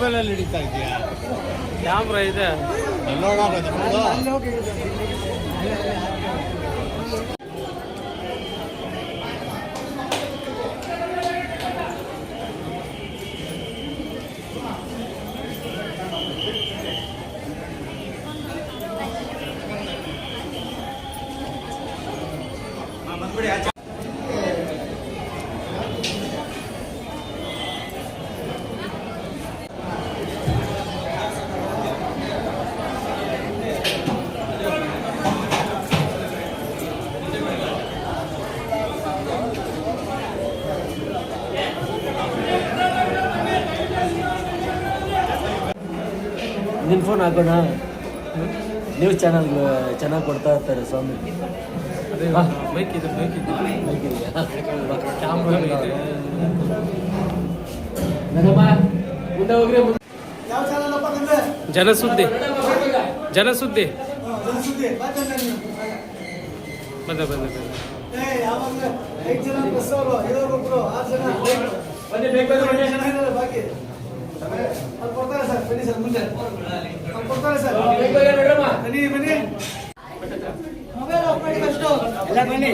ಮೊಬೈಲಲ್ಲಿ ಹಿಡಿತಾ ಇದೆಯಾ? ಕ್ಯಾಮ್ರಾ ಇದೆ ನಿನ್ನ ಫೋನ್ ಹಾಕೋಣ. ನ್ಯೂಸ್ ಚಾನಲ್ ಚೆನ್ನಾಗಿ ಕೊಡ್ತಾ ಇರ್ತಾರೆ ಸ್ವಾಮಿ. ಅದೇ ಬೈಕ್ ಇದೆ ಕ್ಯಾಮ್ರಾ ಇದೆ. ಜನಸುದ್ದಿ ಬಂದ ಕೊಡ್ತಾರೆ ಸರ್. ಬನ್ನಿ ಸರ್, ಮುಂದೆ ಕೊಡ್ತಾರೆ ಸರ್. ಬನ್ನಿ ಮೊಬೈಲ್ ಆಫ್ ಮಾಡಿ ಫಸ್ಟು ಎಲ್ಲ ಬನ್ನಿ.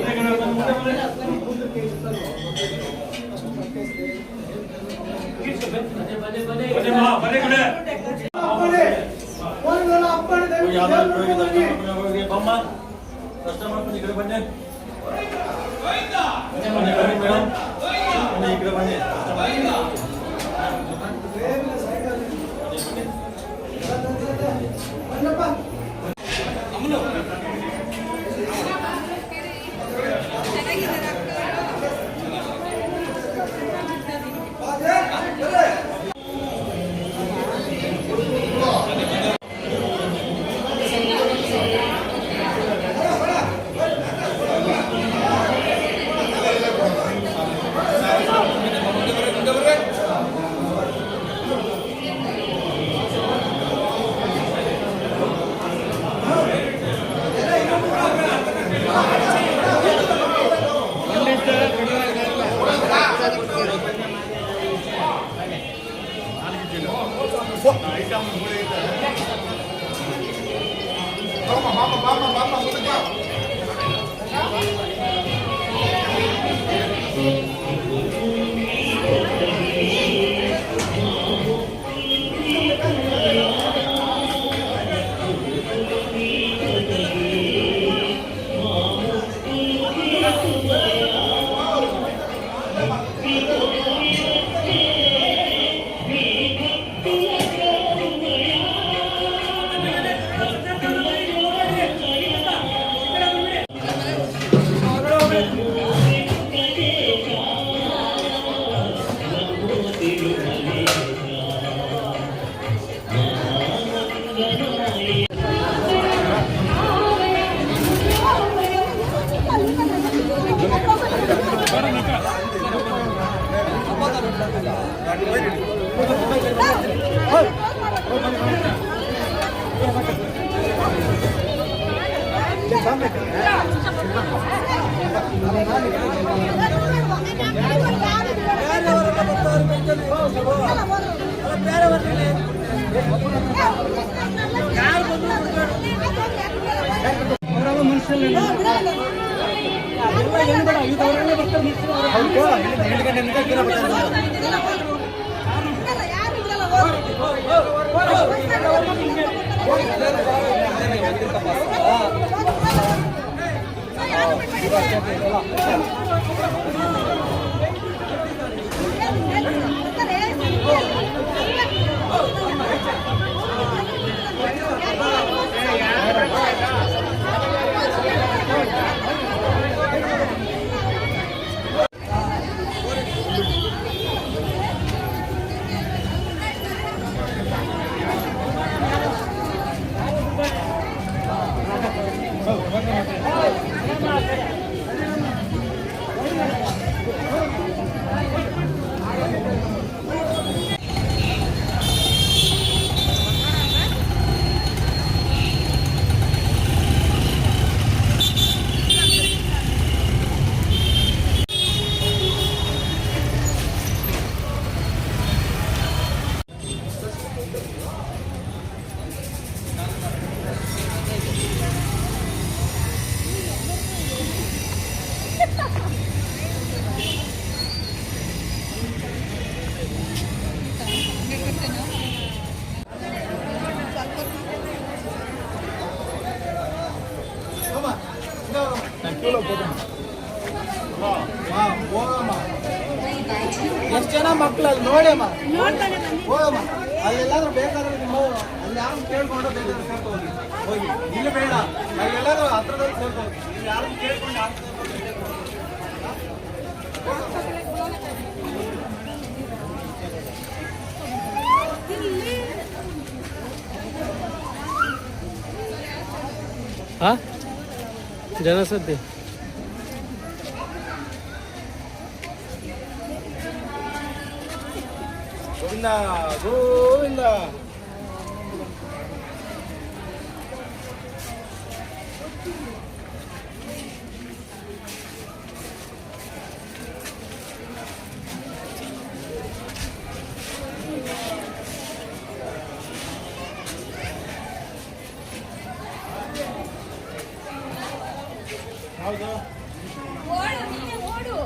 ಎಷ್ಟು ಜನ ಮಕ್ಕಳು ಅಲ್ಲಿ ನೋಡಿ ಅಮ್ಮ ಹೋಗಮ್ಮ ಅಲ್ಲೆಲ್ಲಾದ್ರೂ ಬೇಕಾದ್ರೆ ನಿಮ್ಮ ಅಲ್ಲಿ ಯಾರು ಕೇಳ್ಕೊಂಡು ಬೇಕಾದ್ರೆ ಸೇರ್ಕೋಗಿ ಹೋಗಿ ಇಲ್ಲಿ ಬೇಡ ಅಲ್ಲೆಲ್ಲಾದ್ರೂ ಹತ್ರದಲ್ಲಿ ಸೇರ್ಕೋಗಿ ನೀವು ಯಾರು ಕೇಳ್ಕೊಂಡು ಹಾಂ ಜನಸದ್ದಿ ಗೋವಿಂದ ಗೋವಿಂದ ಹೌದು ಓಡು ಓಡು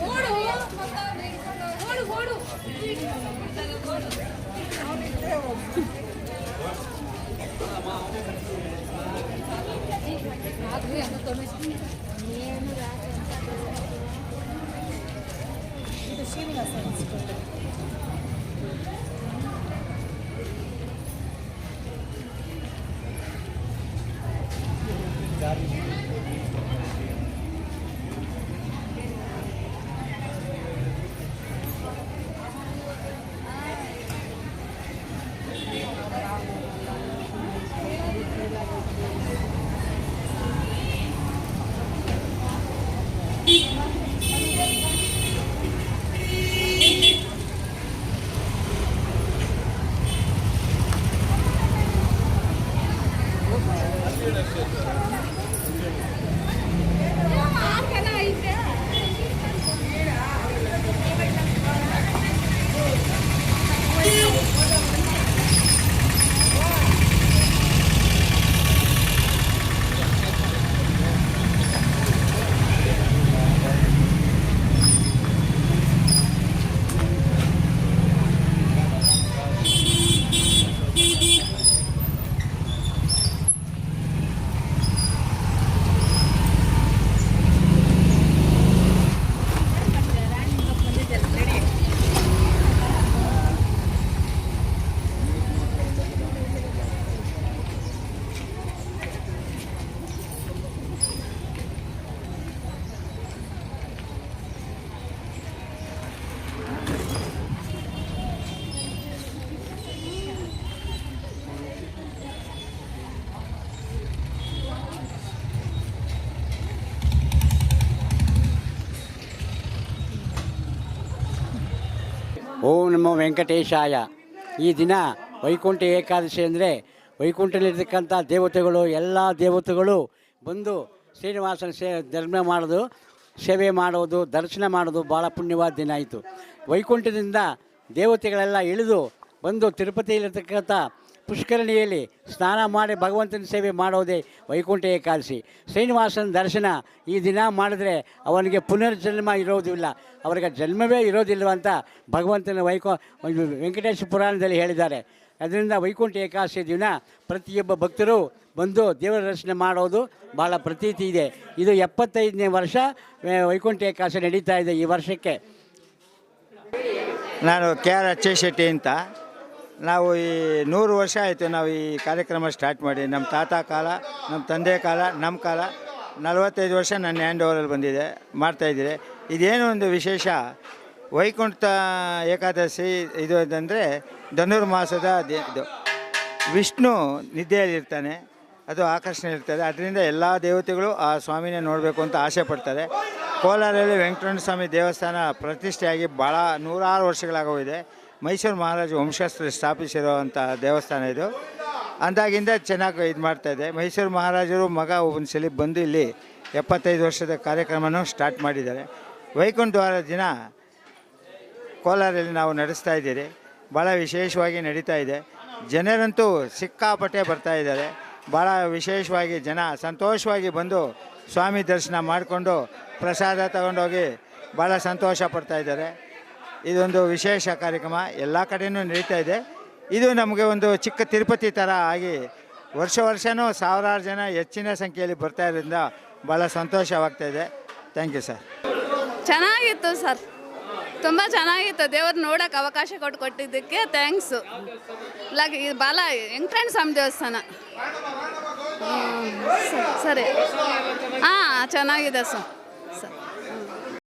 ಓಡು ಓಡು ಓಂ ನಮೋ ವೆಂಕಟೇಶಾಯ. ಈ ದಿನ ವೈಕುಂಠ ಏಕಾದಶಿ ಅಂದರೆ ವೈಕುಂಠದಲ್ಲಿರ್ತಕ್ಕಂಥ ದೇವತೆಗಳು ಎಲ್ಲ ದೇವತೆಗಳು ಬಂದು ಶ್ರೀನಿವಾಸನ ಧರ್ಮ ಮಾಡೋದು, ಸೇವೆ ಮಾಡೋದು, ದರ್ಶನ ಮಾಡೋದು ಭಾಳ ಪುಣ್ಯವಾದ ದಿನ ಆಯಿತು. ವೈಕುಂಠದಿಂದ ದೇವತೆಗಳೆಲ್ಲ ಇಳಿದು ಬಂದು ತಿರುಪತಿಯಲ್ಲಿರ್ತಕ್ಕಂಥ ಪುಷ್ಕರಣಿಯಲ್ಲಿ ಸ್ನಾನ ಮಾಡಿ ಭಗವಂತನ ಸೇವೆ ಮಾಡೋದೇ ವೈಕುಂಠ ಏಕಾದಶಿ. ಶ್ರೀನಿವಾಸನ ದರ್ಶನ ಈ ದಿನ ಮಾಡಿದ್ರೆ ಅವನಿಗೆ ಪುನರ್ಜನ್ಮ ಇರೋದಿಲ್ಲ, ಅವರಿಗೆ ಜನ್ಮವೇ ಇರೋದಿಲ್ಲವಂತ ಭಗವಂತನ ವೆಂಕಟೇಶ ಪುರಾಣದಲ್ಲಿ ಹೇಳಿದ್ದಾರೆ. ಅದರಿಂದ ವೈಕುಂಠ ಏಕಾದಶಿ ದಿನ ಪ್ರತಿಯೊಬ್ಬ ಭಕ್ತರು ಬಂದು ದೇವರ ದರ್ಶನ ಮಾಡೋದು ಭಾಳ ಪ್ರತೀತಿ ಇದೆ. ಇದು 75ನೇ ವರ್ಷ ವೈಕುಂಠ ಏಕಾದಶಿ ನಡೀತಾ ಇದೆ ಈ ವರ್ಷಕ್ಕೆ. ನಾನು KR ಅಚ್ಚೇಶೆಟ್ಟಿ ಅಂತ. ನಾವು ಈ 100 ವರ್ಷ ಆಯಿತು ನಾವು ಈ ಕಾರ್ಯಕ್ರಮ ಸ್ಟಾರ್ಟ್ ಮಾಡಿ. ನಮ್ಮ ತಾತ ಕಾಲ, ನಮ್ಮ ತಂದೆ ಕಾಲ, ನಮ್ಮ ಕಾಲ 45 ವರ್ಷ ನನ್ನ ಹ್ಯಾಂಡ್ ಓವರಲ್ಲಿ ಬಂದಿದೆ, ಮಾಡ್ತಾಯಿದ್ದೀರಿ. ಇದೇನು ಒಂದು ವಿಶೇಷ, ವೈಕುಂಠ ಏಕಾದಶಿ ಇದು ಅಂದರೆ ಧನುರ್ಮಾಸದ ಇದು. ವಿಷ್ಣು ನಿದ್ದೆಯಲ್ಲಿರ್ತಾನೆ, ಅದು ಆಕರ್ಷಣೆ ಇರ್ತದೆ. ಅದರಿಂದ ಎಲ್ಲ ದೇವತೆಗಳು ಆ ಸ್ವಾಮಿನೇ ನೋಡಬೇಕು ಅಂತ ಆಸೆ ಪಡ್ತಾರೆ. ಕೋಲಾರಲ್ಲಿ ವೆಂಕಟರಮಣ ಸ್ವಾಮಿ ದೇವಸ್ಥಾನ ಪ್ರತಿಷ್ಠೆಯಾಗಿ ಭಾಳ 106 ವರ್ಷಗಳಾಗೋಗಿದೆ. ಮೈಸೂರು ಮಹಾರಾಜ ವಂಶಸ್ಥರು ಸ್ಥಾಪಿಸಿರುವಂಥ ದೇವಸ್ಥಾನ ಇದು. ಅಂದಾಗಿಂದ ಚೆನ್ನಾಗಿ ಇದು ಮಾಡ್ತಾಯಿದೆ. ಮೈಸೂರು ಮಹಾರಾಜರು ಮಗ ಒಂದು ಸಲ ಬಂದು ಇಲ್ಲಿ 75 ವರ್ಷದ ಕಾರ್ಯಕ್ರಮನೂ ಸ್ಟಾರ್ಟ್ ಮಾಡಿದ್ದಾರೆ. ವೈಕುಂಠವಾರ ದಿನ ಕೋಲಾರಲ್ಲಿ ನಾವು ನಡೆಸ್ತಾ ಇದ್ದೀರಿ. ಭಾಳ ವಿಶೇಷವಾಗಿ ನಡೀತಾ ಇದೆ. ಜನರಂತೂ ಸಿಕ್ಕಾಪಟ್ಟೆ ಬರ್ತಾಯಿದ್ದಾರೆ. ಭಾಳ ವಿಶೇಷವಾಗಿ ಜನ ಸಂತೋಷವಾಗಿ ಬಂದು ಸ್ವಾಮಿ ದರ್ಶನ ಮಾಡಿಕೊಂಡು ಪ್ರಸಾದ ತಗೊಂಡೋಗಿ ಭಾಳ ಸಂತೋಷ ಪಡ್ತಾಯಿದ್ದಾರೆ. ಇದೊಂದು ವಿಶೇಷ ಕಾರ್ಯಕ್ರಮ ಎಲ್ಲ ಕಡೆಯೂ ನಡೀತಾ ಇದೆ. ಇದು ನಮಗೆ ಒಂದು ಚಿಕ್ಕ ತಿರುಪತಿ ಥರ ಆಗಿ ವರ್ಷವೂ ಸಾವಿರಾರು ಜನ ಹೆಚ್ಚಿನ ಸಂಖ್ಯೆಯಲ್ಲಿ ಬರ್ತಾ ಇರೋದ್ರಿಂದ ಭಾಳ ಸಂತೋಷವಾಗ್ತಾಯಿದೆ. Thank you sir. ಚೆನ್ನಾಗಿತ್ತು ಸರ್, ತುಂಬ ಚೆನ್ನಾಗಿತ್ತು. ದೇವ್ರು ನೋಡೋಕೆ ಅವಕಾಶ ಕೊಟ್ಟಿದ್ದಕ್ಕೆ ಥ್ಯಾಂಕ್ಸು. ಬಾಲ ವೆಂಕಟೇಶ್ವರ ಸ್ವಾಮಿ ದೇವಸ್ಥಾನ. ಸರಿ, ಹಾಂ ಚೆನ್ನಾಗಿದೆ ಸರ್.